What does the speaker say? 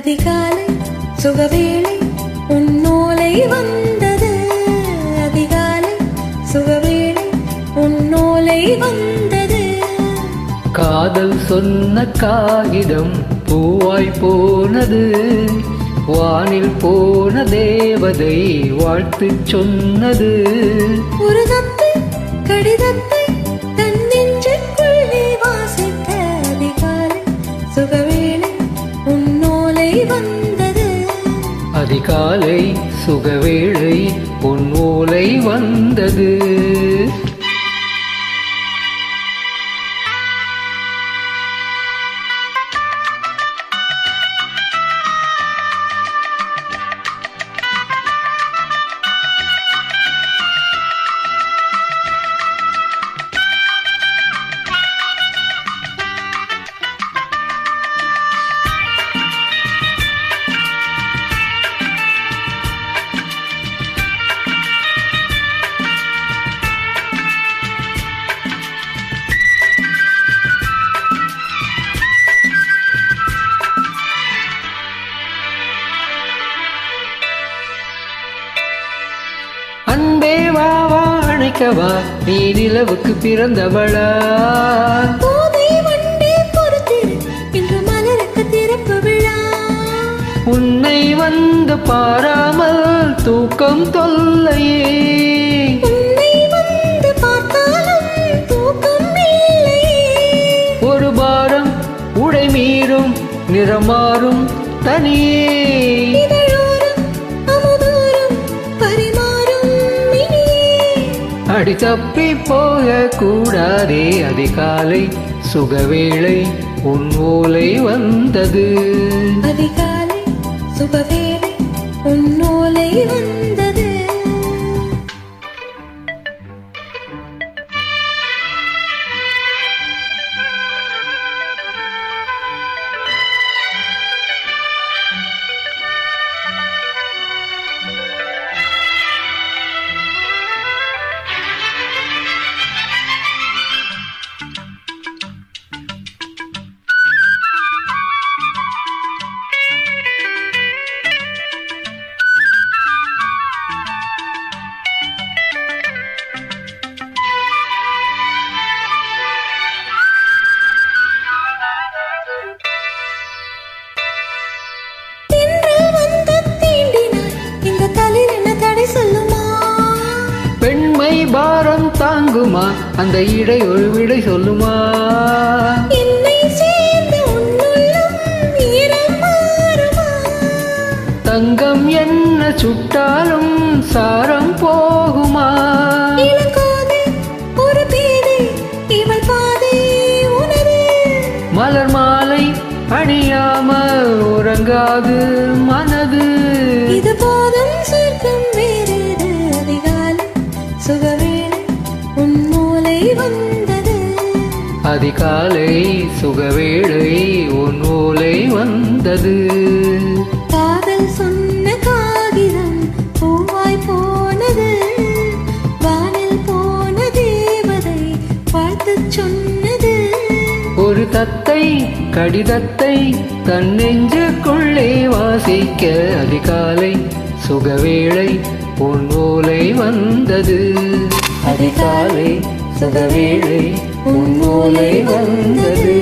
அதிகாலை சுகவேளை உன்னோலை வந்தது. அதிகாலை சுகவேளை உன்னோலை வந்தது. காதல் சொன்ன காகிதம் பூவாய் போனது. வானில் போன தேவதை வாழ்த்து சொன்னது. ஒரு தத்து கடிதத்தை தன் நெஞ்சுக்குள்ளே வாசிக்க அதிகாலை சுகவேளை உன்னோலை வந்தது. அதிகாலை சுகவேளை உன் ஓலை வந்தது. அன்பே வா வா அணைக்கவா, நீ நிலவுக்கு பிறந்தவளா? போதை வண்டே பொறுத்திரு, இன்று மலருக்கு திறப்பு விழா. உன்னை வந்து பாராமல் தூக்கம் தொல்லையே. உன்னை வந்து பார்த்தாலும் தூக்கம் இல்லையே. ஒரு பாரம் உடை மீறும் நிறமாறும் தனியே. அடி தப்பி போக கூடாதே. அதிகாலை சுகவேளை உன் ஓலை வந்தது. அதிகாலை சுகவேளை உன் ஓலை வந்தது. பெண்மை பாரம் தாங்குமா, அந்த இடை ஒரு விடை சொல்லுமா? என்னை சேர்ந்து உன்னுள்ளம் ஈரம் மாறுமா? தங்கம் என்ன சுட்டாலும் சாரம் போகுமா? ஒரு பேதை இவள் பாதை உனது. மலர் மாலை அணியாமல் உறங்காது மனது. இது போதும் சொர்க்கம் வேறேது. அதிகாலை சுகவேளை உன் ஓலை வந்தது. அதிகாலை சுகவேளை உன் ஓலை வந்தது. காதல் சொன்ன காகிதம் பூவாய் போனது. வானில் போன தேவதை வாழ்த்து சொன்னது. ஒரு தத்தை கடிதத்தை தன் நெஞ்சுக்குள்ளே வாசிக்க அதிகாலை சுகவேளை உன் ஓலை வந்தது. அதிகாலை சுகவேளை உன் ஓலை வந்தது.